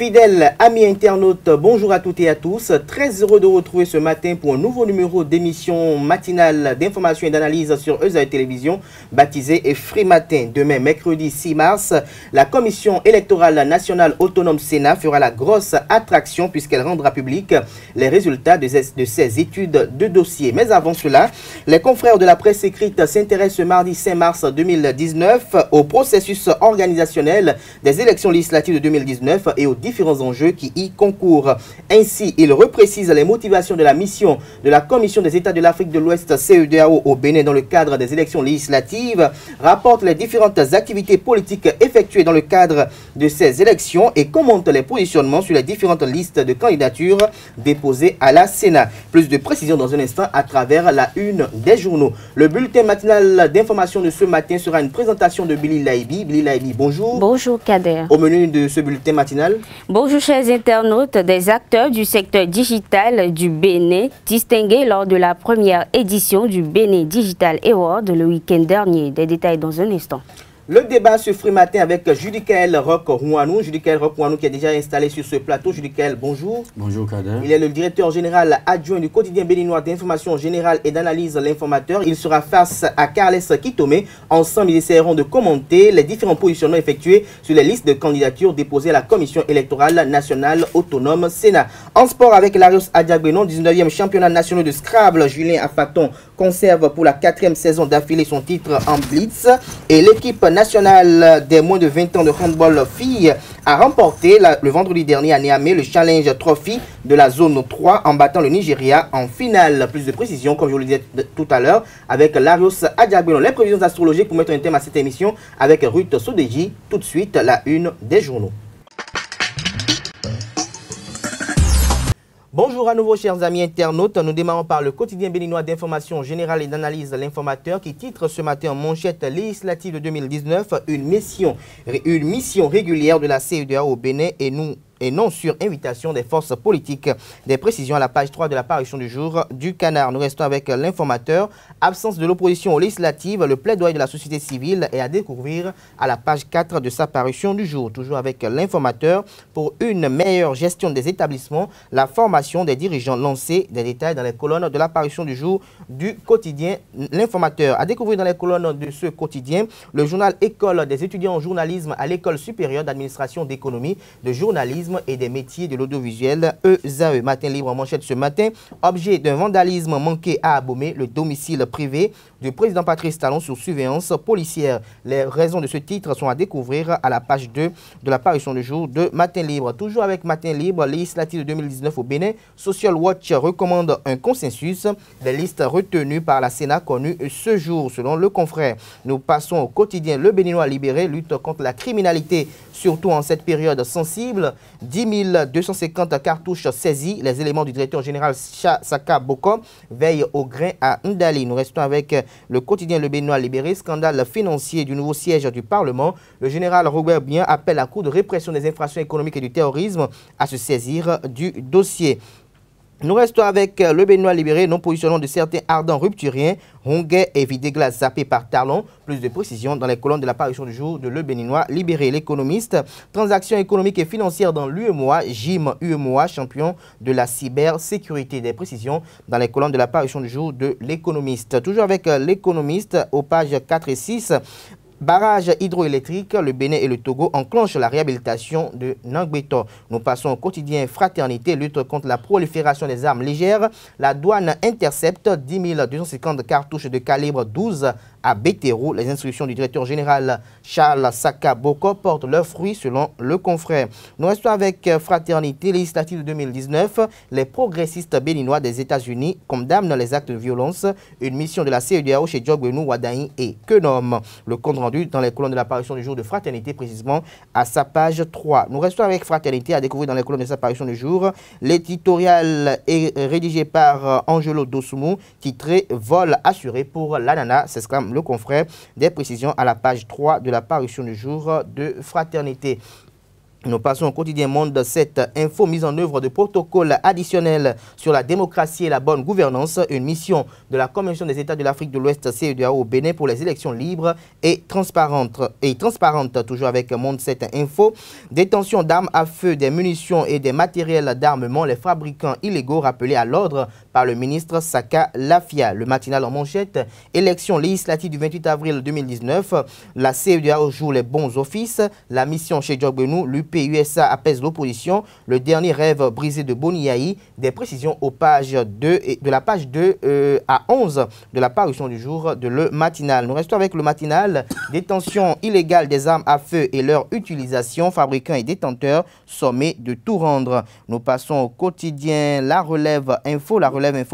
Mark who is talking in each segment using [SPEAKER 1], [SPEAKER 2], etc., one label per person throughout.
[SPEAKER 1] Fidèles amis internautes, bonjour à toutes et à tous. Très heureux de vous retrouver ce matin pour un nouveau numéro d'émission matinale d'information et d'analyse sur ESA Télévision, baptisé Free Matin. Demain, mercredi 6 mars, la Commission électorale nationale autonome Sénat fera la grosse attraction puisqu'elle rendra public les résultats de ses études de dossier. Mais avant cela, les confrères de la presse écrite s'intéressent ce mardi 5 mars 2019 au processus organisationnel des élections législatives de 2019 et aux différents enjeux qui y concourent. Ainsi, il reprécise les motivations de la mission de la Commission des États de l'Afrique de l'Ouest CEDEAO au Bénin dans le cadre des élections législatives, rapporte les différentes activités politiques effectuées dans le cadre de ces élections et commente les positionnements sur les différentes listes de candidatures déposées à la Sénat. Plus de précisions dans un instant à travers la une des journaux. Le bulletin matinal d'information de ce matin sera une présentation de Billy Laibi. Billy Laibi, bonjour.
[SPEAKER 2] Bonjour Kader.
[SPEAKER 1] Au menu de ce bulletin matinal.
[SPEAKER 2] Bonjour chers internautes, des acteurs du secteur digital du Bénin distingués lors de la première édition du Bénin Digital Award le week-end dernier. Des détails dans un instant.
[SPEAKER 1] Le débat ce Free Matin avec Judicaël Roch-Rouanou. Judicaël Roch-Rouanou qui est déjà installé sur ce plateau. Judicaël, bonjour.
[SPEAKER 3] Bonjour Kader.
[SPEAKER 1] Il est le directeur général adjoint du quotidien béninois d'information générale et d'analyse L'Informateur. Il sera face à Carles Kitome. Ensemble, ils essaieront de commenter les différents positionnements effectués sur les listes de candidatures déposées à la Commission électorale nationale autonome Sénat. En sport avec Larios Adiagbenon, 19e championnat national de Scrabble, Julien Afaton conserve pour la 4e saison d'affilée son titre en Blitz. Et l'équipe nationale des moins de 20 ans de handball filles a remporté le vendredi dernier à Niamey le Challenge Trophy de la zone 3 en battant le Nigeria en finale. Plus de précisions, comme je vous le disais tout à l'heure, avec Larios Adiagbenon. Les prévisions astrologiques pour mettre un thème à cette émission avec Ruth Sodeji. Tout de suite, la une des journaux. Bonjour à nouveau chers amis internautes, nous démarrons par le quotidien béninois d'information générale et d'analyse L'Informateur qui titre ce matin en manchette législative de 2019 une mission régulière de la CEDEAO au Bénin et non sur invitation des forces politiques. Des précisions à la page 3 de la parution du jour du Canard. Nous restons avec L'Informateur. Absence de l'opposition aux législatives, le plaidoyer de la société civile est à découvrir à la page 4 de sa parution du jour. Toujours avec L'Informateur pour une meilleure gestion des établissements, la formation des dirigeants lancés, des détails dans les colonnes de la parution du jour du quotidien L'Informateur. À découvrir dans les colonnes de ce quotidien, le journal École des étudiants en journalisme à l'École supérieure d'administration d'économie, de journalisme et des métiers de l'audiovisuel ESAE. Matin libre en manchette ce matin. Objet d'un vandalisme manqué à Abomey, le domicile privé du président Patrice Talon sous surveillance policière. Les raisons de ce titre sont à découvrir à la page 2 de la parution du jour de Matin libre. Toujours avec Matin libre, législative de 2019 au Bénin, Social Watch recommande un consensus. Les listes retenues par la Sénat connues ce jour selon le confrère. Nous passons au quotidien Le Béninois libéré, lutte contre la criminalité, surtout en cette période sensible. 10 250 cartouches saisies. Les éléments du directeur général Saka Boko veillent au grain à Ndali. Nous restons avec le quotidien Le Béninois libéré. Scandale financier du nouveau siège du Parlement. Le général Robert Bien appelle la Cour de répression des infractions économiques et du terrorisme à se saisir du dossier. Nous restons avec Le Béninois libéré, non-positionnement de certains ardents rupturiens, Ronguet et Videglas zappés par Talon. Plus de précisions dans les colonnes de la parution du jour de Le Béninois libéré. L'économiste, transactions économiques et financières dans l'UEMOA, Jim UEMOA, champion de la cybersécurité. Des précisions dans les colonnes de la parution du jour de l'économiste. Toujours avec l'économiste aux pages 4 et 6. Barrage hydroélectrique, le Bénin et le Togo enclenchent la réhabilitation de Nangbeto. Nous passons au quotidien Fraternité, lutte contre la prolifération des armes légères. La douane intercepte 10 250 cartouches de calibre 12 à Bétérou. Les instructions du directeur général Charles Saka Boko portent leurs fruits selon le confrère. Nous restons avec Fraternité législative de 2019. Les progressistes béninois des États-Unis condamnent les actes de violence. Une mission de la CEDEAO chez Djogbenou, Wadaï et Kenom. Le compte rendu dans les colonnes de la parution du jour de Fraternité, précisément à sa page 3. Nous restons avec Fraternité à découvrir dans les colonnes de sa parution du jour. L'éditorial est rédigé par Angelo Dosumu, titré Vol assuré pour l'ananas. s'exclame le confrère. Des précisions à la page 3 de la parution du jour de Fraternité. Nous passons au quotidien Monde 7 Info, mise en œuvre de protocoles additionnels sur la démocratie et la bonne gouvernance, une mission de la Commission des États de l'Afrique de l'Ouest CEDEAO au Bénin pour les élections libres et transparentes. Toujours avec Monde 7 Info, détention d'armes à feu, des munitions et des matériels d'armement, les fabricants illégaux rappelés à l'ordre par le ministre Saka Lafia. Le matinal en manchette, élection législative du 28 avril 2019, la CEDEAO joue les bons offices, la mission chez Djogbenou, l'UPUSA apaise l'opposition, le dernier rêve brisé de Boniaï, des précisions aux pages 2 et de la page 2 à 11 de la parution du jour de Le Matinal. Nous restons avec Le Matinal, détention illégale des armes à feu et leur utilisation, fabricants et détenteurs sommés de tout rendre. Nous passons au quotidien La Relève Info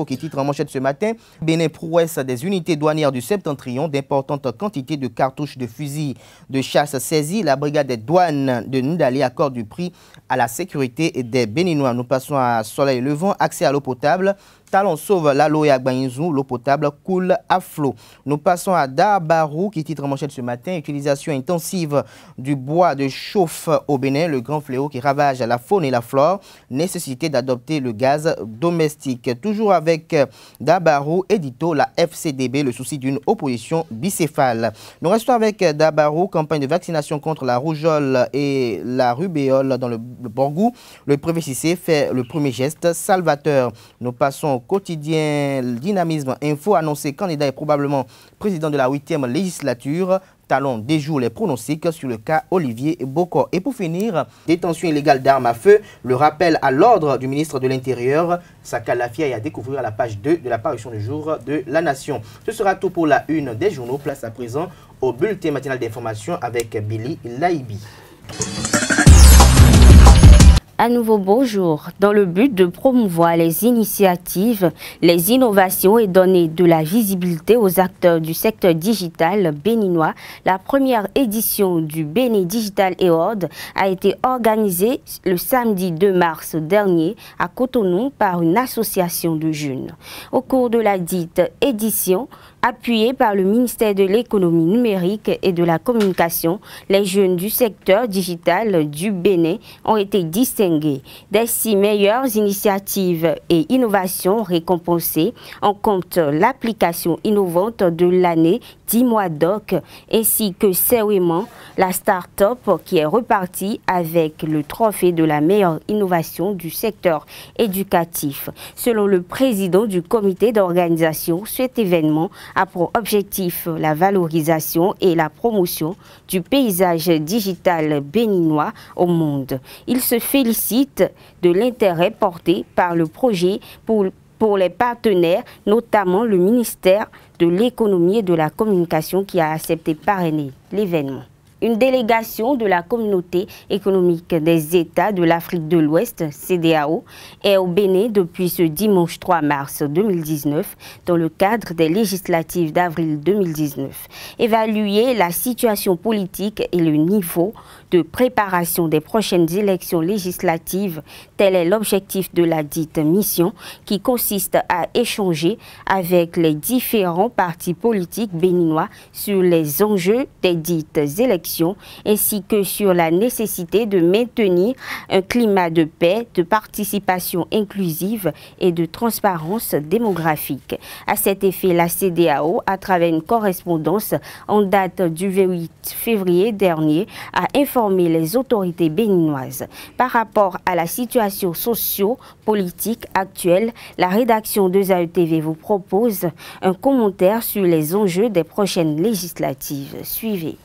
[SPEAKER 1] qui titre en manchette ce matin, Bénin prouesse des unités douanières du Septentrion, d'importantes quantités de cartouches de fusils de chasse saisies, la brigade des douanes de Ndali accorde du prix à la sécurité des Béninois. Nous passons à Soleil Levant, accès à l'eau potable. Talon sauve l'Alo et Agbaïnzou, l'eau potable coule à flot. Nous passons à Darbarou qui titre en manchette ce matin, utilisation intensive du bois de chauffe au Bénin, le grand fléau qui ravage la faune et la flore, nécessité d'adopter le gaz domestique. Toujours avec Darbarou, édito la FCDB, le souci d'une opposition bicéphale. Nous restons avec Darbarou, campagne de vaccination contre la rougeole et la rubéole dans le Borgou. Le préfet Cissé fait le premier geste salvateur. Nous passons au quotidien Dynamisme Info, annoncé candidat et probablement président de la 8e législature. Talon déjoue les pronostics sur le cas Olivier Bokor. Et pour finir, détention illégale d'armes à feu, le rappel à l'ordre du ministre de l'Intérieur, Saka Lafia, est à découvrir à la page 2 de la parution du jour de La Nation. Ce sera tout pour la une des journaux. Place à présent au bulletin matinal d'information avec Billy Laibi.
[SPEAKER 2] À nouveau bonjour. Dans le but de promouvoir les initiatives, les innovations et donner de la visibilité aux acteurs du secteur digital béninois, la première édition du Bénin Digital Award a été organisée le samedi 2 mars dernier à Cotonou par une association de jeunes. Au cours de la dite édition, appuyée par le ministère de l'économie numérique et de la communication, les jeunes du secteur digital du Bénin ont été distingués. Des 6 meilleures initiatives et innovations récompensées, on compte l'application innovante de l'année Dimodoc ainsi que Sewéman, la start-up qui est repartie avec le trophée de la meilleure innovation du secteur éducatif. Selon le président du comité d'organisation, cet événement a pour objectif la valorisation et la promotion du paysage digital béninois au monde. Il se félicite de l'intérêt porté par le projet pour les partenaires, notamment le ministère de l'économie et de la communication qui a accepté parrainer l'événement. Une délégation de la communauté économique des États de l'Afrique de l'Ouest, CEDEAO, est au Bénin depuis ce dimanche 3 mars 2019 dans le cadre des législatives d'avril 2019. Évaluer la situation politique et le niveau de préparation des prochaines élections législatives, tel est l'objectif de la dite mission qui consiste à échanger avec les différents partis politiques béninois sur les enjeux des dites élections ainsi que sur la nécessité de maintenir un climat de paix, de participation inclusive et de transparence démographique. À cet effet, la CEDEAO, à travers une correspondance en date du 28 février dernier, a informé les autorités béninoises. Par rapport à la situation socio-politique actuelle, la rédaction de ZAE-TV vous propose un commentaire sur les enjeux des prochaines législatives. Suivez.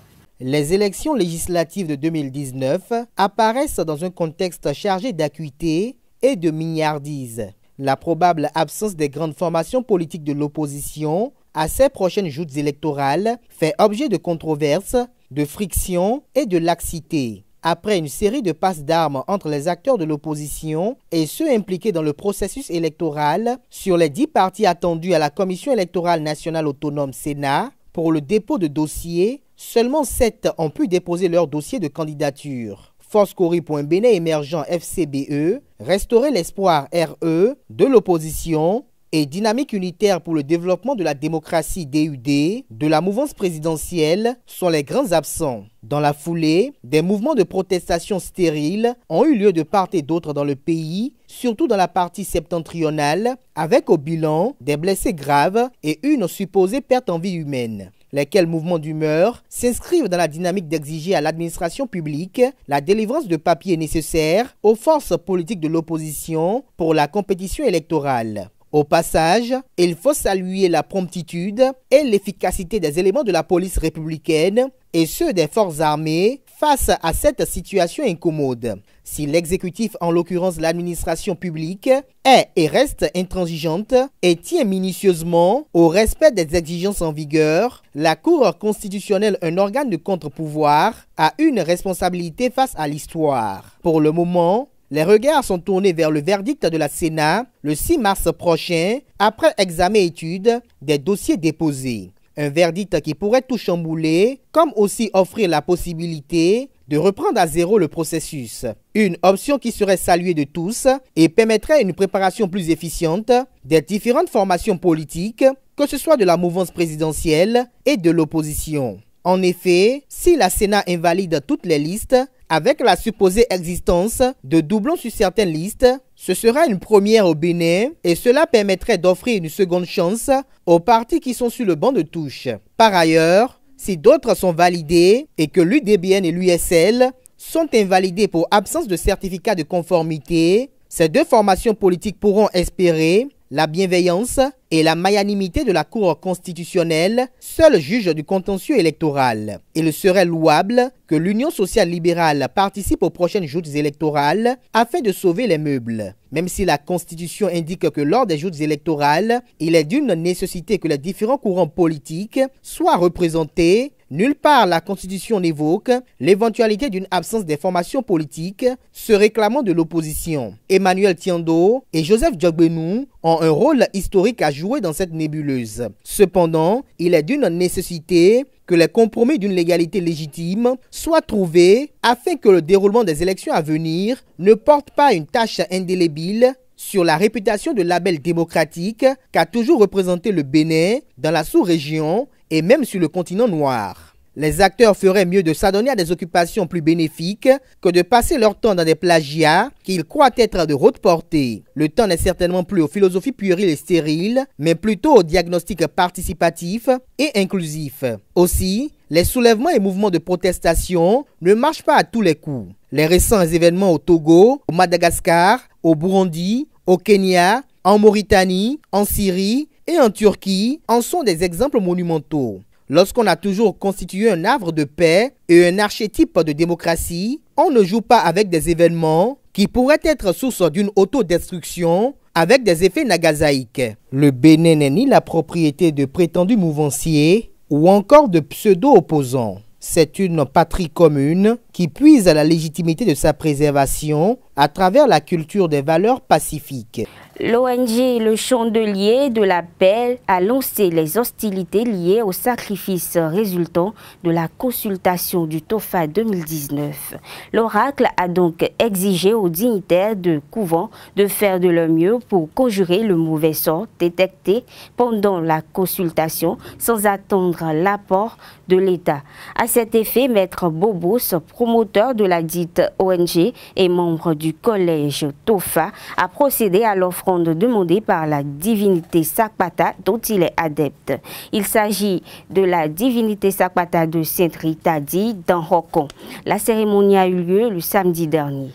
[SPEAKER 1] Les élections législatives de 2019 apparaissent dans un contexte chargé d'acuité et de mignardise. La probable absence des grandes formations politiques de l'opposition à ces prochaines joutes électorales fait objet de controverses, de frictions et de laxité. Après une série de passes d'armes entre les acteurs de l'opposition et ceux impliqués dans le processus électoral, sur les 10 partis attendus à la Commission électorale nationale autonome Sénat pour le dépôt de dossiers, seulement 7 ont pu déposer leur dossier de candidature. Force-Cori.Bénin émergent FCBE, Restaurer l'espoir RE de l'opposition et Dynamique unitaire pour le développement de la démocratie DUD de la mouvance présidentielle sont les grands absents. Dans la foulée, des mouvements de protestation stériles ont eu lieu de part et d'autre dans le pays, surtout dans la partie septentrionale, avec au bilan des blessés graves et une supposée perte en vie humaine. Lesquels mouvements d'humeur s'inscrivent dans la dynamique d'exiger à l'administration publique la délivrance de papiers nécessaires aux forces politiques de l'opposition pour la compétition électorale. Au passage, il faut saluer la promptitude et l'efficacité des éléments de la police républicaine et ceux des forces armées face à cette situation incommode. Si l'exécutif, en l'occurrence l'administration publique, est et reste intransigeante et tient minutieusement au respect des exigences en vigueur, la Cour constitutionnelle, un organe de contre-pouvoir, a une responsabilité face à l'histoire. Pour le moment, les regards sont tournés vers le verdict de la Sénat le 6 mars prochain, après examen et étude des dossiers déposés. Un verdict qui pourrait tout chambouler, comme aussi offrir la possibilité de reprendre à zéro le processus. Une option qui serait saluée de tous et permettrait une préparation plus efficiente des différentes formations politiques, que ce soit de la mouvance présidentielle et de l'opposition. En effet, si la Sénat invalide toutes les listes, avec la supposée existence de doublons sur certaines listes, ce sera une première au Bénin et cela permettrait d'offrir une seconde chance aux partis qui sont sur le banc de touche. Par ailleurs, si d'autres sont validés et que l'UDBN et l'USL sont invalidés pour absence de certificat de conformité, ces deux formations politiques pourront espérer la bienveillance et la magnanimité de la Cour constitutionnelle, seul juge du contentieux électoral. Il serait louable que l'Union sociale libérale participe aux prochaines joutes électorales afin de sauver les meubles. Même si la Constitution indique que lors des joutes électorales, il est d'une nécessité que les différents courants politiques soient représentés, nulle part la Constitution n'évoque l'éventualité d'une absence des formations politiques se réclamant de l'opposition. Emmanuel Tiando et Joseph Djogbenou ont un rôle historique à jouer dans cette nébuleuse. Cependant, il est d'une nécessité que les compromis d'une légalité légitime soient trouvés afin que le déroulement des élections à venir ne porte pas une tache indélébile sur la réputation de label démocratique qu'a toujours représenté le Bénin dans la sous-région et même sur le continent noir. Les acteurs feraient mieux de s'adonner à des occupations plus bénéfiques que de passer leur temps dans des plagiats qu'ils croient être de haute portée. Le temps n'est certainement plus aux philosophies puériles et stériles, mais plutôt au diagnostic participatif et inclusif. Aussi, les soulèvements et mouvements de protestation ne marchent pas à tous les coups. Les récents événements au Togo, au Madagascar, au Burundi, au Kenya, en Mauritanie, en Syrie et en Turquie en sont des exemples monumentaux. Lorsqu'on a toujours constitué un havre de paix et un archétype de démocratie, on ne joue pas avec des événements qui pourraient être source d'une autodestruction avec des effets nagasaïques. Le Bénin n'est ni la propriété de prétendus mouvanciers ou encore de pseudo-opposants. C'est une patrie commune qui puise à la légitimité de sa préservation à travers la culture des valeurs pacifiques.
[SPEAKER 2] L'ONG Le Chandelier de la Paix a lancé les hostilités liées au sacrifice résultant de la consultation du TOFA 2019. L'oracle a donc exigé aux dignitaires de couvent de faire de leur mieux pour conjurer le mauvais sort détecté pendant la consultation sans attendre l'apport de l'État. À cet effet, Maître Bobos, promoteur de la dite ONG et membre du collège TOFA, a procédé à l'offrande demandée par la divinité Sakpata dont il est adepte. Il s'agit de la divinité Sakpata de Saint-Rita Di dans Hokon. La cérémonie a eu lieu le samedi dernier.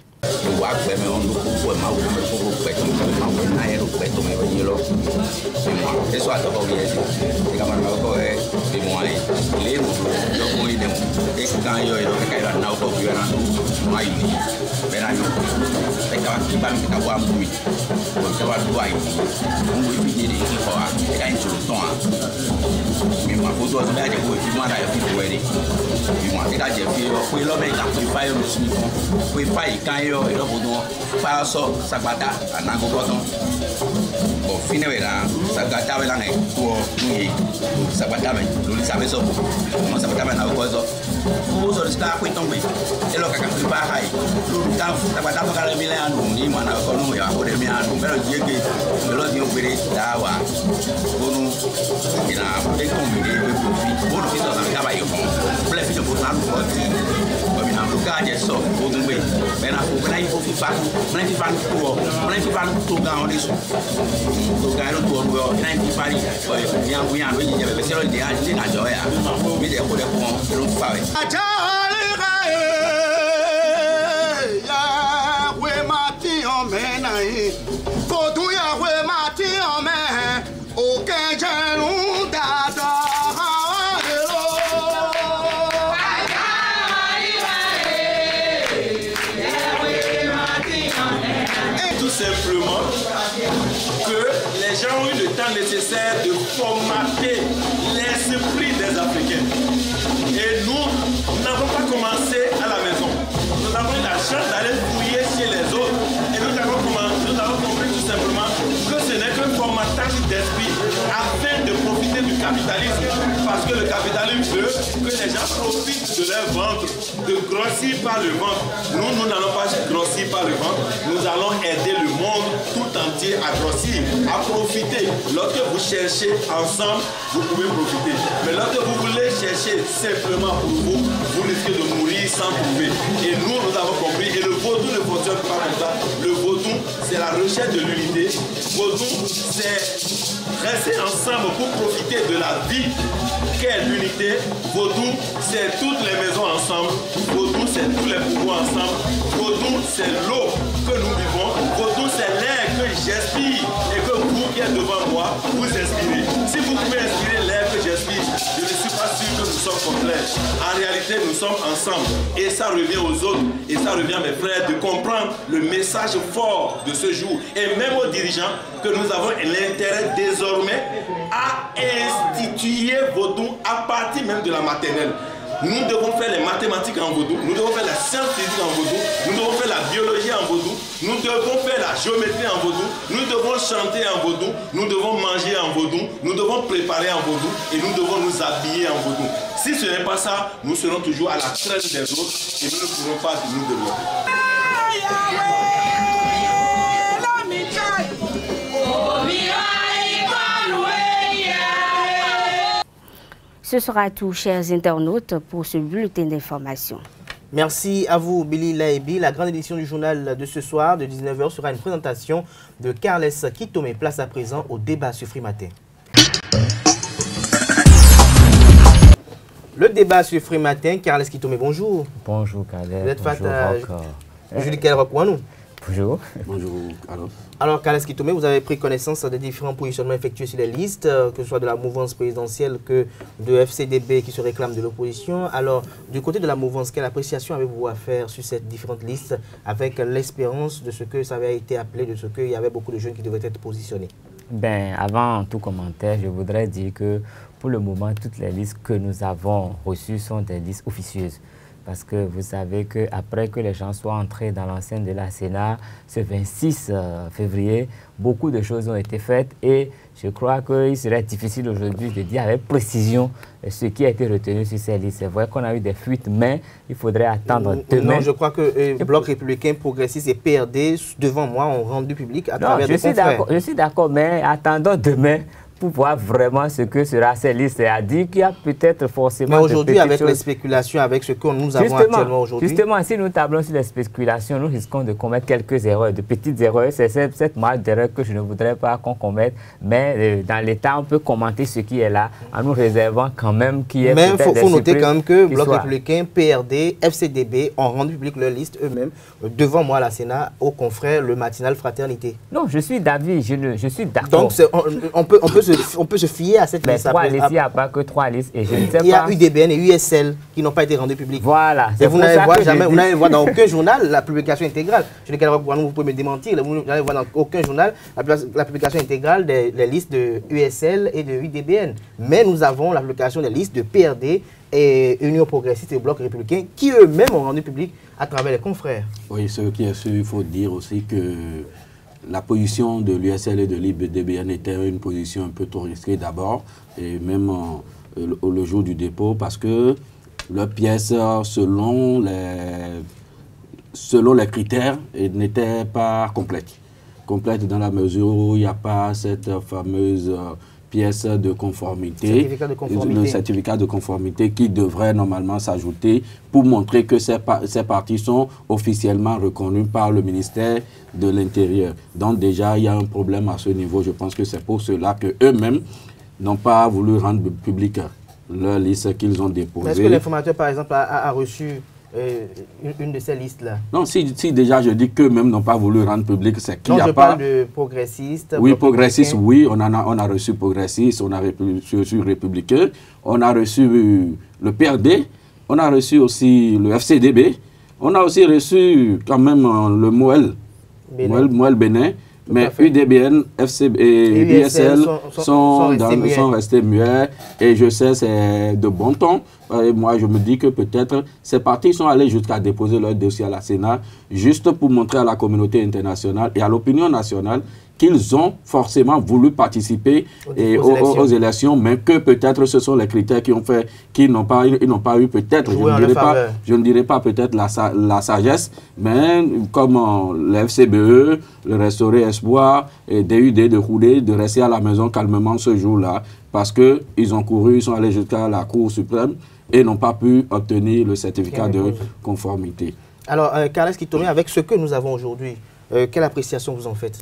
[SPEAKER 3] finera sagata wela ngai ko ngi sabata me luli sabe so no sabata me na ko so so sta ko itombe elo kaka ba hai lulu ta sabata ko kala mile anu ni mana ko no ya ko de mi anu pero yeke lo di opere dawa bonu ina de ko mi de bonu ki so na ba yo ple fi ko na ko ti ko mi na lu ka je so ko dun be na ko na ifo fi fa na fi fa to ga on isu to ga ro to ro na fi fa ni ko ya bu ya lo je be se lo de a ni na jo ya mi de ko ro fa we
[SPEAKER 4] ya we mati o me na yi ko tu ya we mati o me o ke je un da da
[SPEAKER 5] simplement que les gens ont eu le temps nécessaire de formater l'esprit des Africains. Et nous n'avons pas commencé à la maison. Nous avons eu la chance d'aller fouiller chez les autres. Et nous avons compris tout simplement que ce n'est qu'un formatage d'esprit afin de profiter du capitalisme. Parce que le capitalisme veut que les gens profitent de leur ventre, de grossir par le ventre. Nous n'allons pas grossir par le ventre. Nous allons aider le monde tout entier à grossir, à profiter. Lorsque vous cherchez ensemble, vous pouvez profiter. Mais lorsque vous voulez chercher simplement pour vous, vous risquez de mourir sans trouver. Et nous avons compris. Et le vaudou ne fonctionne pas comme ça. Le vaudou, c'est la recherche de l'unité. Vaudou, c'est rester ensemble pour profiter de la vie qu'est l'unité. Vaudou, c'est toutes les maisons ensemble. Vaudou, c'est tous les pouvoirs ensemble. Vaudou, c'est l'eau que nous vivons. Vaudou, c'est l'air que j'inspire et que vous qui êtes devant moi, vous inspirez. Si vous pouvez inspirer l'air que j'inspire, je ne suis pas sûr que nous sommes contraires. En réalité, nous sommes ensemble. Et ça revient aux autres, et ça revient à mes frères, de comprendre le message fort de ce jour. Et même aux dirigeants, que nous avons l'intérêt désormais à instituer vaudou à partir même de la maternelle. Nous devons faire les mathématiques en vaudou, nous devons faire la science physique en vaudou, nous devons faire la biologie en vaudou, nous devons faire la géométrie en vaudou, nous devons chanter en vaudou, nous devons manger en vaudou, nous devons préparer en vaudou et nous devons nous habiller en vaudou. Si ce n'est pas ça, nous serons toujours à la traîne des autres et nous ne pourrons pas nous développer.
[SPEAKER 2] Ce sera tout, chers internautes, pour ce bulletin d'information.
[SPEAKER 1] Merci à vous, Billy Laibi. La grande édition du journal de ce soir, de 19 h, sera une présentation de Carles Kitome. Place à présent au débat sur Freematin. Le débat sur Freematin, Carles Kitome, bonjour.
[SPEAKER 6] Bonjour, Carles.
[SPEAKER 1] Vous êtes face à Julie Kelrokwanou.
[SPEAKER 6] Bonjour.
[SPEAKER 7] Bonjour.
[SPEAKER 1] Alors, Carles Kitome, vous avez pris connaissance des différents positionnements effectués sur les listes, que ce soit de la mouvance présidentielle que de FCDB qui se réclame de l'opposition. Alors, du côté de la mouvance, quelle appréciation avez-vous à faire sur ces différentes listes avec l'espérance de ce que ça avait été appelé, de ce qu'il y avait beaucoup de jeunes qui devraient être positionnés?
[SPEAKER 6] Ben, avant tout commentaire, je voudrais dire que pour le moment, toutes les listes que nous avons reçues sont des listes officieuses. Parce que vous savez qu'après que les gens soient entrés dans l'enceinte de la Sénat, ce 26 février, beaucoup de choses ont été faites et je crois qu'il serait difficile aujourd'hui de dire avec précision ce qui a été retenu sur ces listes. C'est vrai qu'on a eu des fuites, mais il faudrait attendre demain.
[SPEAKER 1] Non, je crois que Bloc républicain, progressiste et PRD, devant moi, ont rendu public à travers des confrères.
[SPEAKER 6] Je suis d'accord, mais attendons demain pour voir vraiment ce que sera ces listes. À dire qu'il y a peut-être forcément...
[SPEAKER 1] Mais aujourd'hui, avec les spéculations, avec ce que nous avons actuellement aujourd'hui...
[SPEAKER 6] Justement, si nous tablons sur les spéculations, nous risquons de commettre quelques erreurs, de petites erreurs. C'est cette marge d'erreur que je ne voudrais pas qu'on commette. Mais dans l'État, on peut commenter ce qui est là, en nous réservant quand même qu'il y ait peut-être des surprises. Mais il faut noter quand même que
[SPEAKER 1] Bloc républicain, PRD, FCDB ont rendu public leur liste eux-mêmes, devant moi à la Sénat, aux confrères, le matinal Fraternité.
[SPEAKER 6] Non, je suis d'avis, je suis d'accord.
[SPEAKER 1] Donc, on peut se fier à cette liste.
[SPEAKER 6] Il n'y a pas que 3 listes. Et je ne sais
[SPEAKER 1] il y a UDBN et USL qui n'ont pas été rendus publics.
[SPEAKER 6] Voilà.
[SPEAKER 1] Et vous n'allez voir dans aucun journal la publication intégrale. Je ne sais pas, vous pouvez me démentir. Vous n'allez voir dans aucun journal la publication intégrale des listes de USL et de UDBN. Mais nous avons la publication des listes de PRD et Union progressiste et Bloc républicain qui eux-mêmes ont rendu public à travers les confrères.
[SPEAKER 7] Oui, ce qui est sûr, il faut dire aussi que la position de l'USL et de l'IBDBN était une position un peu trop risquée d'abord, et même le jour du dépôt, parce que leurs pièces, selon les critères, n'étaient pas complètes. Complètes dans la mesure où il n'y a pas cette fameuse pièce de conformité, le certificat de conformité qui devrait normalement s'ajouter pour montrer que ces partis sont officiellement reconnus par le ministère de l'Intérieur. Donc déjà, il y a un problème à ce niveau. Je pense que c'est pour cela qu'eux-mêmes n'ont pas voulu rendre public leur liste qu'ils ont déposée.
[SPEAKER 1] Est-ce que l'informateur, par exemple, a reçu une de ces listes-là?
[SPEAKER 7] Non, si déjà je dis qu'eux-mêmes n'ont pas voulu rendre public, c'est qu'il n'y a pas...
[SPEAKER 1] je parle de progressistes.
[SPEAKER 7] Oui, progressistes, oui, on a reçu progressistes, on a reçu républicains, on a reçu le PRD, on a reçu aussi le FCDB, on a aussi reçu quand même le Moël Bénin. Mais UDBN, FCB et USL sont restés muets. Et je sais, c'est de bon ton. Et moi, je me dis que peut-être ces partis sont allés jusqu'à déposer leur dossier à la Sénat, juste pour montrer à la communauté internationale et à l'opinion nationale qu'ils ont forcément voulu participer aux élections, mais que peut-être ce sont les critères qui ont fait qu'ils n'ont pas eu peut-être, je ne dirais pas peut-être la sagesse, mais comme le FCBE, le Restauré Espoir et DUD de rouler, de rester à la maison calmement ce jour-là, parce qu'ils ont couru, ils sont allés jusqu'à la Cour suprême et n'ont pas pu obtenir le certificat de conformité.
[SPEAKER 1] Alors, Carles Kitomé, avec ce que nous avons aujourd'hui, quelle appréciation vous en faites?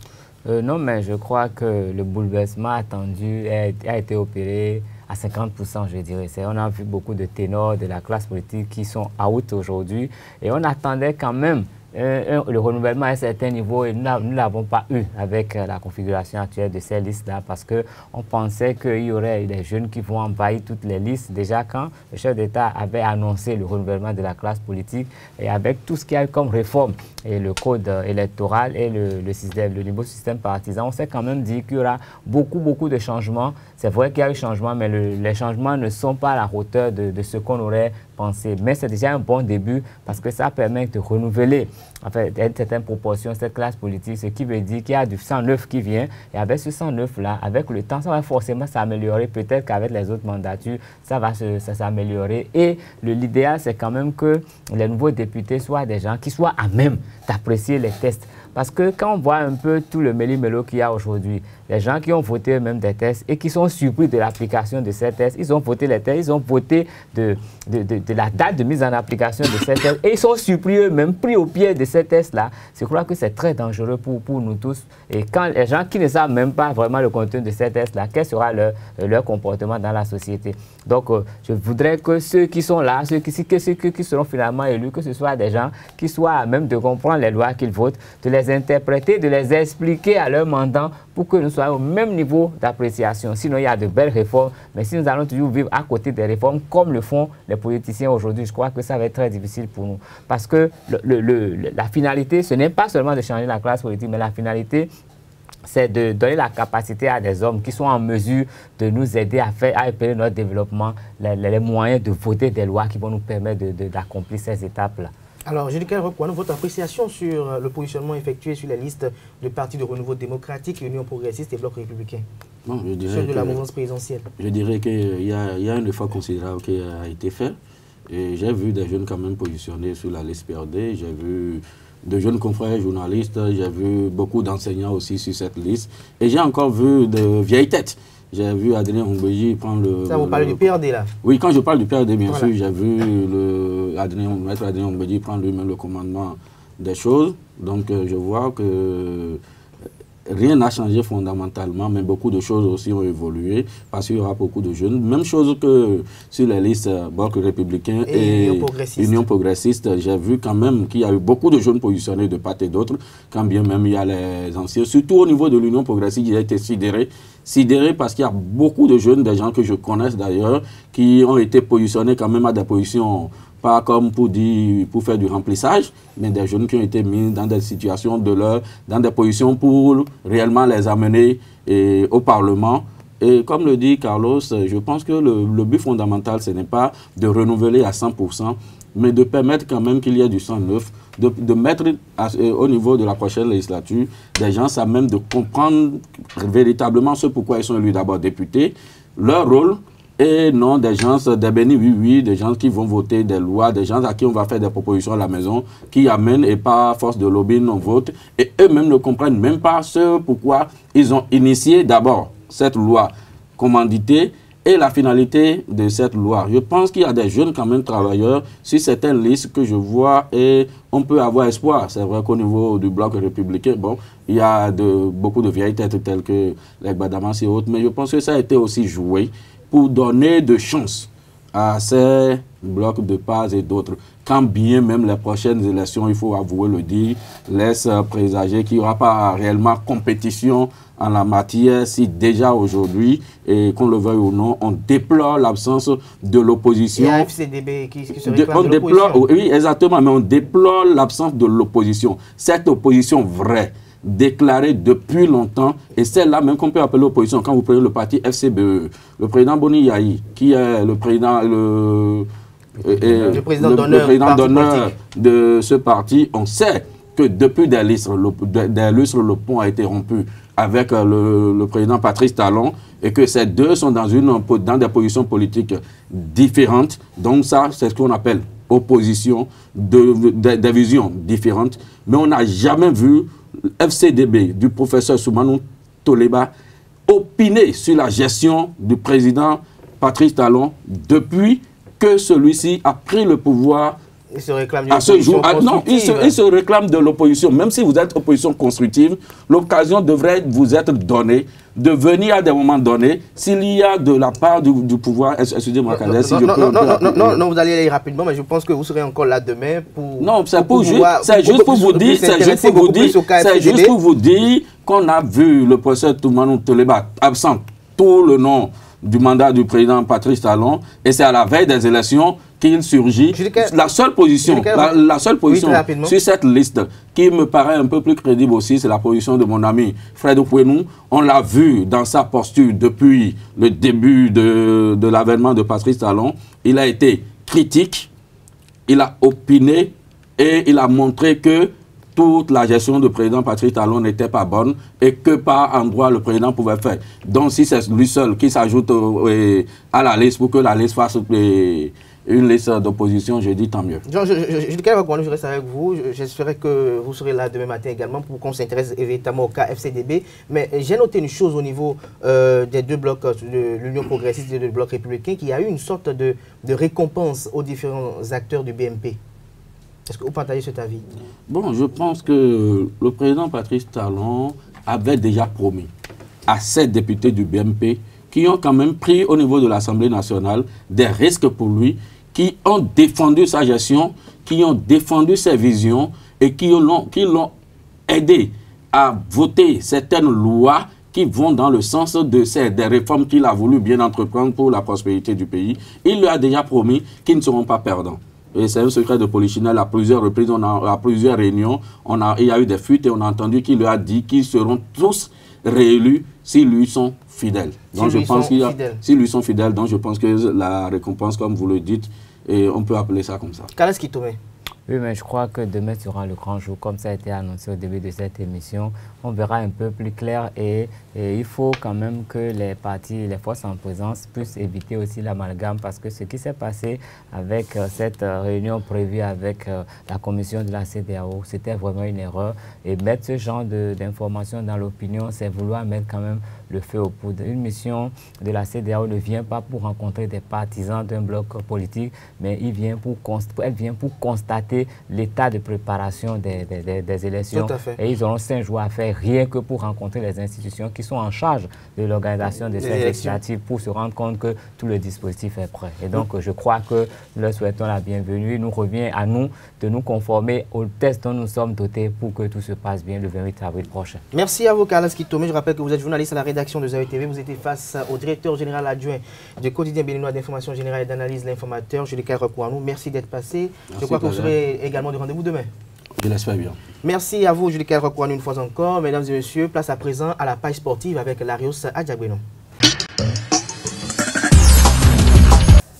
[SPEAKER 6] Non, mais je crois que le bouleversement attendu a été opéré à 50%, je dirais. On a vu beaucoup de ténors de la classe politique qui sont out aujourd'hui et on attendait quand même le renouvellement à un certain niveau et nous ne l'avons pas eu avec la configuration actuelle de ces listes-là parce qu'on pensait qu'il y aurait des jeunes qui vont envahir toutes les listes. Déjà quand le chef d'État avait annoncé le renouvellement de la classe politique et avec tout ce qu'il y a eu comme réforme et le code électoral et le nouveau système partisan, on s'est quand même dit qu'il y aura beaucoup de changements. C'est vrai qu'il y a eu changement, mais les changements ne sont pas à la hauteur de ce qu'on aurait pensé. Mais c'est déjà un bon début parce que ça permet de renouveler en fait, une certaine proportion cette classe politique, ce qui veut dire qu'il y a du sang neuf qui vient. Et avec ce sang neuf-là, avec le temps, ça va forcément s'améliorer. Peut-être qu'avec les autres mandatures, ça va s'améliorer. Et l'idéal, c'est quand même que les nouveaux députés soient des gens qui soient à même d'apprécier les tests. Parce que quand on voit un peu tout le méli-mélo qu'il y a aujourd'hui, les gens qui ont voté même des tests et qui sont surpris de l'application de ces tests, ils ont voté les tests, ils ont voté de la date de mise en application de ces tests et ils sont surpris eux-mêmes, pris au pied de ces tests-là. Je crois que c'est très dangereux pour nous tous. Et quand les gens qui ne savent même pas vraiment le contenu de ces tests-là, quel sera leur comportement dans la société? Donc, je voudrais que ceux qui sont là, ceux qui seront finalement élus, que ce soit des gens qui soient à même de comprendre les lois qu'ils votent, de les interpréter, de les expliquer à leur mandant pour que nous soyons au même niveau d'appréciation. Sinon, il y a de belles réformes, mais si nous allons toujours vivre à côté des réformes comme le font les politiciens aujourd'hui, je crois que ça va être très difficile pour nous. Parce que la finalité, ce n'est pas seulement de changer la classe politique, mais la finalité, c'est de donner la capacité à des hommes qui sont en mesure de nous aider à opérer notre développement, les moyens de voter des lois qui vont nous permettre d'accomplir ces étapes-là.
[SPEAKER 1] Alors, Général Rokwano, votre appréciation sur le positionnement effectué sur les listes de partis de renouveau démocratique, Union progressiste et Bloc républicain,
[SPEAKER 7] non, je dirais
[SPEAKER 1] ceux de la mouvance présidentielle? Je
[SPEAKER 7] dirais qu'il y a un effort considérable qui a été fait. Et j'ai vu des jeunes quand même positionnés sur la liste PRD, j'ai vu de jeunes confrères journalistes, j'ai vu beaucoup d'enseignants aussi sur cette liste. Et j'ai encore vu de vieilles têtes. J'ai vu Adrien Hongbeji prendre le...
[SPEAKER 1] Ça, vous parlez du PRD là? Oui,
[SPEAKER 7] quand je parle du PRD, bien sûr, j'ai vu Maître Adrien Hongbeji prendre lui-même le commandement des choses. Donc je vois que rien n'a changé fondamentalement, mais beaucoup de choses aussi ont évolué parce qu'il y aura beaucoup de jeunes. Même chose que sur les listes Bloc républicain et Union progressiste. J'ai vu quand même qu'il y a eu beaucoup de jeunes positionnés de part et d'autre, quand bien même il y a les anciens. Surtout au niveau de l'Union progressiste, il a été sidéré parce qu'il y a beaucoup de jeunes, des gens que je connais d'ailleurs, qui ont été positionnés quand même à des positions pas comme pour faire du remplissage, mais des jeunes qui ont été mis dans des situations dans des positions pour réellement les amener au Parlement. Et comme le dit Carlos, je pense que le but fondamental, ce n'est pas de renouveler à 100%, mais de permettre quand même qu'il y ait du sang neuf, de mettre au niveau de la prochaine législature des gens à même de comprendre véritablement ce pourquoi ils sont élus d'abord députés, leur rôle, et non des gens, des bénis oui, des gens qui vont voter des lois, des gens à qui on va faire des propositions à la maison, qui amènent et par force de lobby non vote, et eux-mêmes ne comprennent même pas ce pourquoi ils ont initié d'abord cette loi commanditée et la finalité de cette loi. Je pense qu'il y a des jeunes quand même travailleurs sur certaines listes que je vois et on peut avoir espoir. C'est vrai qu'au niveau du bloc républicain, bon, il y a beaucoup de vieilles têtes telles que les Badamas et autres, mais je pense que ça a été aussi joué pour donner de chance à ces blocs de Paz et d'autres. Quand bien même les prochaines élections, il faut avouer le dire, laisse présager qu'il n'y aura pas réellement compétition en la matière si déjà aujourd'hui, et qu'on le veuille ou non, on déplore l'absence de l'opposition.
[SPEAKER 1] Il y a un FCDB qui se réclame de
[SPEAKER 7] l'opposition. Oui, exactement, mais on déplore l'absence de l'opposition. Cette opposition vraie, déclarée depuis longtemps, et celle-là même qu'on peut appeler l'opposition. Quand vous prenez le parti FCBE, le président Boni Yahi, qui est le président d'honneur de ce parti, on sait que depuis des lustres, le pont a été rompu avec le président Patrice Talon, et que ces deux sont dans des positions politiques différentes. Donc ça, c'est ce qu'on appelle opposition, des visions différentes. Mais on n'a jamais vu FCDB du professeur Soumanou Toleba opiner sur la gestion du président Patrice Talon depuis que celui-ci a pris le pouvoir.
[SPEAKER 1] Il se réclame
[SPEAKER 7] à ce jour. Non, il se réclame de l'opposition. Même si vous êtes opposition constructive, l'occasion devrait vous être donnée de venir à des moments donnés, s'il y a de la part du pouvoir. Excusez-moi, si je peux.
[SPEAKER 1] Non, vous allez aller rapidement, mais je pense que vous serez encore là demain pour.
[SPEAKER 7] Non, c'est juste pour vous dire, qu'on a vu le professeur Soumanou Toleba absent tout le long du mandat du président Patrice Talon, et c'est à la veille des élections qu'il surgit. La seule position sur cette liste qui me paraît un peu plus crédible aussi, c'est la position de mon ami Fred Ouenou. On l'a vu dans sa posture depuis le début de l'avènement de Patrice Talon. Il a été critique, il a opiné et il a montré que toute la gestion du président Patrice Talon n'était pas bonne et que par endroit le président pouvait faire. Donc si c'est lui seul qui s'ajoute à la liste pour que la liste fasse une liste d'opposition, je dis tant mieux.
[SPEAKER 1] Je reste avec vous. J'espère que vous serez là demain matin également pour qu'on s'intéresse évidemment au cas FCDB. Mais j'ai noté une chose au niveau des deux blocs de l'Union progressiste et du bloc républicain, qu'il y a eu une sorte de récompense aux différents acteurs du BMP. Est-ce que vous partagez cet avis?
[SPEAKER 7] Bon, je pense que le président Patrice Talon avait déjà promis à 7 députés du BMP qui ont quand même pris au niveau de l'Assemblée nationale des risques pour lui, qui ont défendu sa gestion, qui ont défendu ses visions et qui l'ont aidé à voter certaines lois qui vont dans le sens des réformes qu'il a voulu bien entreprendre pour la prospérité du pays. Il lui a déjà promis qu'ils ne seront pas perdants. Et c'est un secret de Polichinelle. À plusieurs reprises, à plusieurs réunions, il y a eu des fuites et on a entendu qu'il lui a dit qu'ils seront tous réélus s'ils lui sont fidèles. Donc s'ils lui sont fidèles, donc je pense que la récompense, comme vous le dites, et on peut appeler ça comme ça.
[SPEAKER 1] Qu'est-ce qui tombe?
[SPEAKER 6] Oui, mais je crois que demain sera le grand jour, comme ça a été annoncé au début de cette émission. On verra un peu plus clair et il faut quand même que les partis, les forces en présence puissent éviter aussi l'amalgame, parce que ce qui s'est passé avec cette réunion prévue avec la commission de la CEDEAO, c'était vraiment une erreur. Et mettre ce genre d'informations dans l'opinion, c'est vouloir mettre quand même le feu aux poudres. Une mission de la CEDEAO ne vient pas pour rencontrer des partisans d'un bloc politique, mais elle vient pour constater l'état de préparation des élections. Et ils auront 5 jours à faire rien que pour rencontrer les institutions qui sont en charge de l'organisation de ces législatives pour se rendre compte que tout le dispositif est prêt. Et donc, je crois que nous leur souhaitons la bienvenue. Il nous revient à nous de nous conformer aux tests dont nous sommes dotés pour que tout se passe bien le 28 avril prochain.
[SPEAKER 1] Merci à vous, Carlos Kitome. Je rappelle que vous êtes journaliste à la rédaction de Zaïre TV. Vous étiez face au directeur général adjoint du quotidien béninois d'information générale et d'analyse, l'informateur, Jules Kouanou. Merci d'être passé. Je crois que vous serez également de rendez-vous demain.
[SPEAKER 7] Je l'espère bien.
[SPEAKER 1] Merci à vous, Jules Kouanou, une fois encore. Mesdames et messieurs, place à présent à la page sportive avec Larios Adjabeno.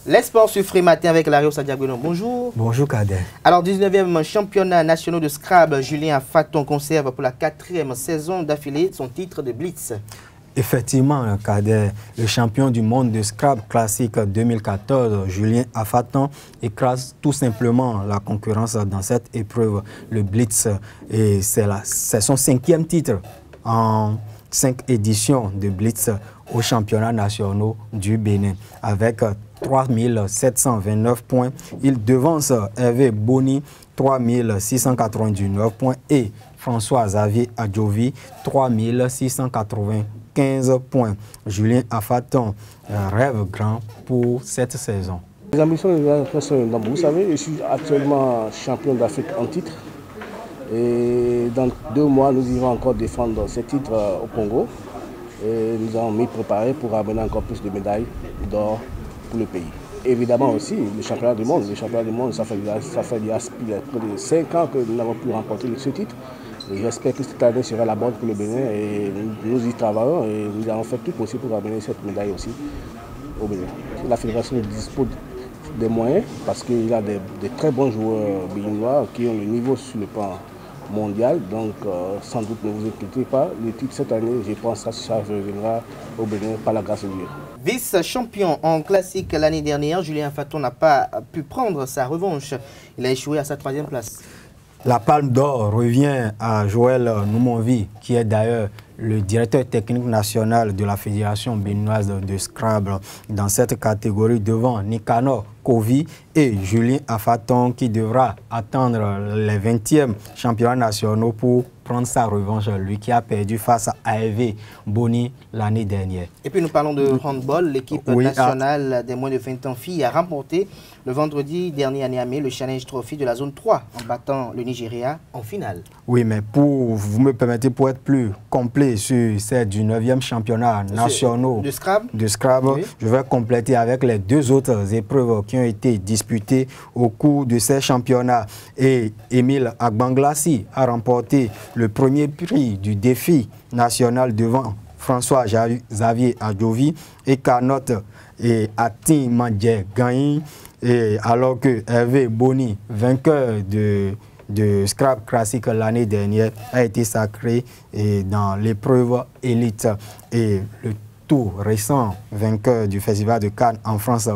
[SPEAKER 1] Les sports sur Free Matin avec Lario Sadiagueno. Bonjour.
[SPEAKER 8] Bonjour Kader.
[SPEAKER 1] Alors, 19e championnat national de Scrabble, Julien Afaton conserve pour la 4e saison d'affilée son titre de Blitz.
[SPEAKER 8] Effectivement, Kader, le champion du monde de Scrabble classique 2014, Julien Afaton, écrase tout simplement la concurrence dans cette épreuve, le Blitz. Et c'est son 5e titre en 5 éditions de Blitz aux championnats nationaux du Bénin. Avec 3729 points, il devance Hervé Boni, 3699 points, et François-Xavier Adjovi, 3695 points. Julien Afaton rêve grand pour cette saison.
[SPEAKER 9] Les ambitions sont, vous savez, je suis actuellement champion d'Afrique en titre. Et dans 2 mois, nous irons encore défendre ce titre au Congo. Et nous allons m'y préparer pour amener encore plus de médailles d'or pour le pays. Évidemment aussi, le championnat du monde, ça fait près de 5 ans que nous n'avons plus remporté ce titre. J'espère que cette année sera la bonne pour le Bénin et nous y travaillons et nous allons faire tout possible pour amener cette médaille aussi au Bénin. La fédération dispose des moyens parce qu'il y a des très bons joueurs béninois qui ont le niveau sur le plan mondial, donc sans doute ne vous inquiétez pas, le titre cette année, je pense que ça reviendra au Bénin par la grâce de Dieu.
[SPEAKER 1] Vice-champion en classique l'année dernière, Julien Afaton n'a pas pu prendre sa revanche. Il a échoué à sa 3e place.
[SPEAKER 8] La Palme d'Or revient à Joël Noumonvi, qui est d'ailleurs le directeur technique national de la Fédération béninoise de Scrabble dans cette catégorie, devant Nicanor Kovi et Julien Afaton, qui devra attendre les 20e championnats nationaux pour prendre sa revanche, lui qui a perdu face à Hervé Boni l'année dernière.
[SPEAKER 1] Et puis nous parlons de handball. L'équipe nationale des moins de 20 ans filles a remporté le vendredi dernier à Niamey le Challenge Trophy de la zone 3 en battant le Nigeria en finale.
[SPEAKER 8] Oui, mais vous me permettez, pour être plus complet sur ces 19e championnat nationaux de Scrabble, oui, je vais compléter avec les 2 autres épreuves qui ont été disputées au cours de ces championnats. Et Émile Agbanglassi a remporté le premier prix du défi national devant François-Xavier Adjovi et Carnotte et Atin Mandje Gagné, alors que Hervé Boni, vainqueur de Scrabble classique l'année dernière, a été sacré dans l'épreuve élite. Et le tout récent vainqueur du Festival de Cannes en France,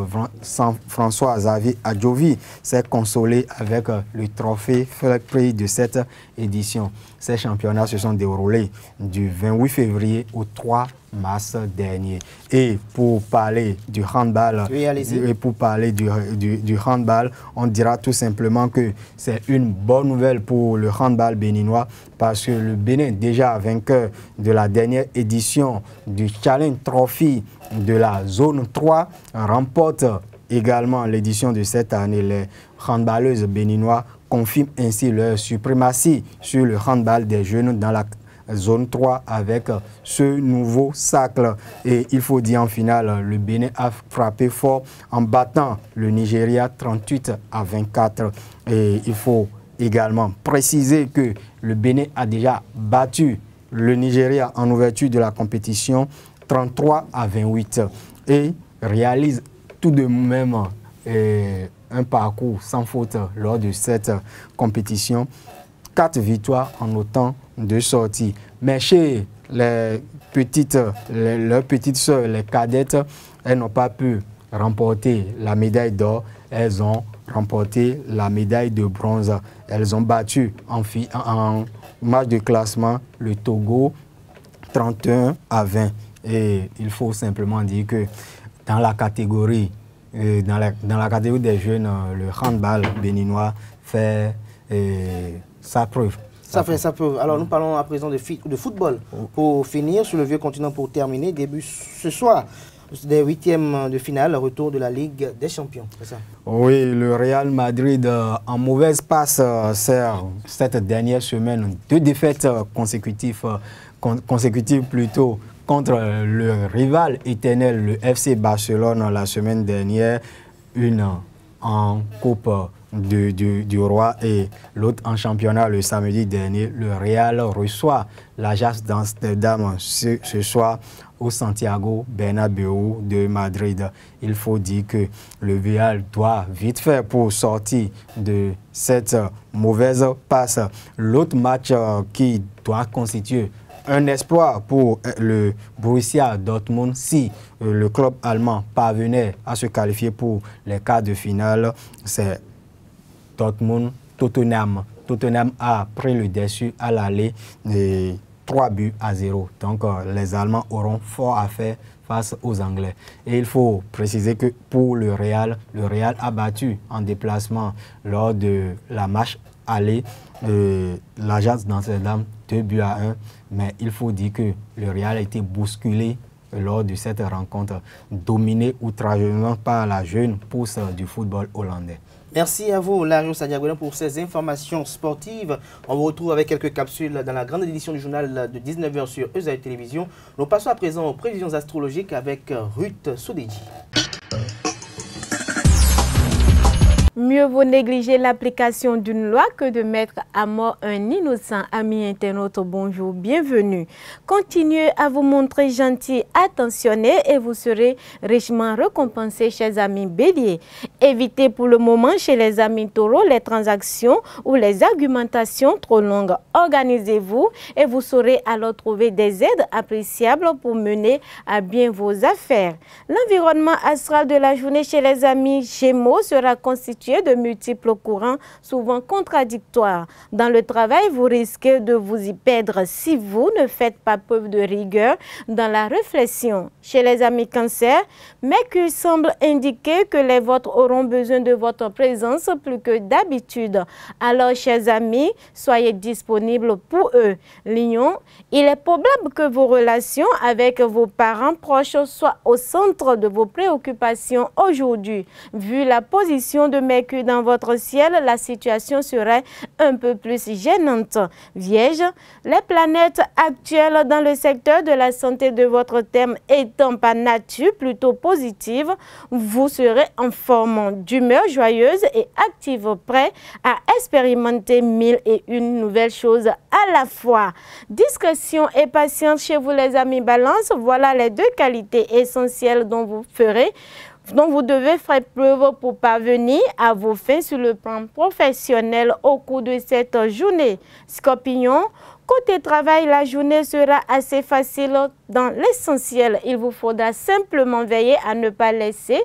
[SPEAKER 8] François-Xavier Adjovi, s'est consolé avec le trophée Fair Play de cette édition. Ces championnats se sont déroulés du 28 février au 3 mars dernier. Et pour parler du handball, on dira tout simplement que c'est une bonne nouvelle pour le handball béninois, parce que le Bénin, déjà vainqueur de la dernière édition du Challenge Trophy de la zone 3, remporte également l'édition de cette année. Les handballeuses béninois confirment ainsi leur suprématie sur le handball des jeunes dans la zone 3 avec ce nouveau sacle. Et il faut dire en finale, le Bénin a frappé fort en battant le Nigeria 38-24. Et il faut également préciser que le Bénin a déjà battu le Nigeria en ouverture de la compétition 33-28 et réalise tout de même un parcours sans faute lors de cette compétition. 4 victoires en autant de sorties. Mais chez leurs petites sœurs, les cadettes, elles n'ont pas pu remporter la médaille d'or. Elles ont remporté la médaille de bronze. Elles ont battu en match de classement le Togo 31-20. Et il faut simplement dire que dans la catégorie des jeunes, le handball béninois fait sa preuve.
[SPEAKER 1] Ça fait sa preuve. Alors nous parlons à présent de football. Pour finir, sur le vieux continent, pour terminer, début ce soir des 8e de finale, retour de la Ligue des Champions. C'est ça?
[SPEAKER 8] Oui, le Real Madrid en mauvaise passe cette dernière semaine. 2 défaites consécutives plutôt contre le rival éternel, le FC Barcelone, la semaine dernière, une en Coupe du Roi et l'autre en championnat le samedi dernier. Le Real reçoit l'Ajax d'Amsterdam ce soir au Santiago Bernabéu de Madrid. Il faut dire que le Real doit vite faire pour sortir de cette mauvaise passe. L'autre match qui doit constituer un espoir pour le Borussia Dortmund si le club allemand parvenait à se qualifier pour les quarts de finale, c'est Dortmund-Tottenham. Tottenham a pris le dessus à l'aller de 3-0. Donc les Allemands auront fort à faire face aux Anglais. Et il faut préciser que pour le Real a battu en déplacement lors de la match aller l'Ajax d'Amsterdam 2-1. Mais il faut dire que le Real a été bousculé lors de cette rencontre, dominé outrageusement par la jeune pousse du football hollandais.
[SPEAKER 1] Merci à vous, Lario Sadiagoulin, pour ces informations sportives. On vous retrouve avec quelques capsules dans la grande édition du journal de 19h sur Eusaïe Télévision. Nous passons à présent aux prévisions astrologiques avec Ruth Sodeji.
[SPEAKER 10] Mieux vaut négliger l'application d'une loi que de mettre à mort un innocent. Amis internautes, bonjour, bienvenue. Continuez à vous montrer gentil, attentionné et vous serez richement récompensé, chers amis béliers. Évitez pour le moment chez les amis taureaux les transactions ou les argumentations trop longues. Organisez-vous et vous saurez alors trouver des aides appréciables pour mener à bien vos affaires. L'environnement astral de la journée chez les amis gémeaux sera constitué de multiples courants, souvent contradictoires. Dans le travail, vous risquez de vous y perdre si vous ne faites pas preuve de rigueur dans la réflexion. Chez les amis cancer, Mercure semble indiquer que les vôtres auront besoin de votre présence plus que d'habitude. Alors, chers amis, soyez disponibles pour eux. Lion, il est probable que vos relations avec vos parents proches soient au centre de vos préoccupations aujourd'hui. Vu la position de Mercure dans votre ciel, la situation serait un peu plus gênante. Vierge, les planètes actuelles dans le secteur de la santé de votre thème étant par nature plutôt positive, vous serez en forme, d'humeur joyeuse et active, prêt à expérimenter 1001 nouvelles choses à la fois. Discrétion et patience chez vous les amis Balance, voilà les deux qualités essentielles dont vous devez faire preuve pour parvenir à vos fins sur le plan professionnel au cours de cette journée. Scorpion, côté travail, la journée sera assez facile dans l'essentiel. Il vous faudra simplement veiller à ne pas laisser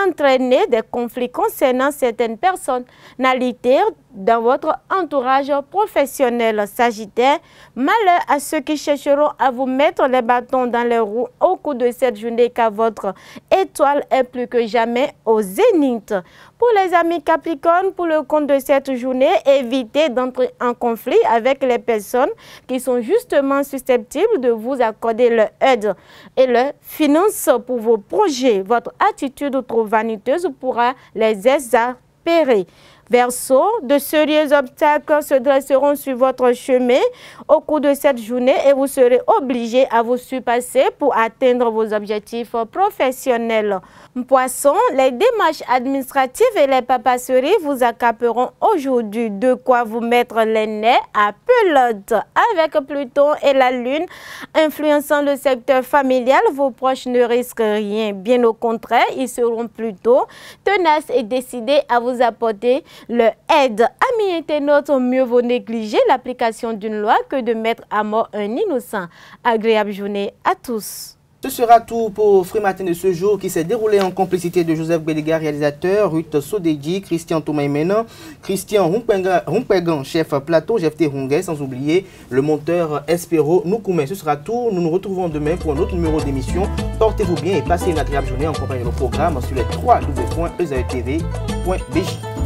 [SPEAKER 10] entraîner des conflits concernant certaines personnalités dans votre entourage professionnel. Sagittaire, malheur à ceux qui chercheront à vous mettre les bâtons dans les roues au cours de cette journée, car votre étoile est plus que jamais au zénith. Pour les amis Capricorne, pour le compte de cette journée, évitez d'entrer en conflit avec les personnes qui sont justement susceptibles de vous accorder leur aide et leur finance pour vos projets. Votre attitude trop vaniteuse pourra les exaspérer. Verseau, de sérieux obstacles se dresseront sur votre chemin au cours de cette journée et vous serez obligé à vous surpasser pour atteindre vos objectifs professionnels. Poisson, les démarches administratives et les papasseries vous accapareront aujourd'hui, de quoi vous mettre les nez à pelote. Avec Pluton et la Lune influençant le secteur familial, vos proches ne risquent rien. Bien au contraire, ils seront plutôt tenaces et décidés à vous apporter leur aide. Amis internautes, mieux vaut négliger l'application d'une loi que de mettre à mort un innocent. Agréable journée à tous.
[SPEAKER 1] Ce sera tout pour Free Matin de ce jour qui s'est déroulé en complicité de Joseph Bédéga, réalisateur, Ruth Sodeji, Christian Thomaïmena, Christian Rumpegan, chef plateau, Jefté Hungay, sans oublier le monteur Espero Noukoumé. Ce sera tout. Nous nous retrouvons demain pour un autre numéro d'émission. Portez-vous bien et passez une agréable journée en compagnie de nos programmes sur les www.eusaetv.bj.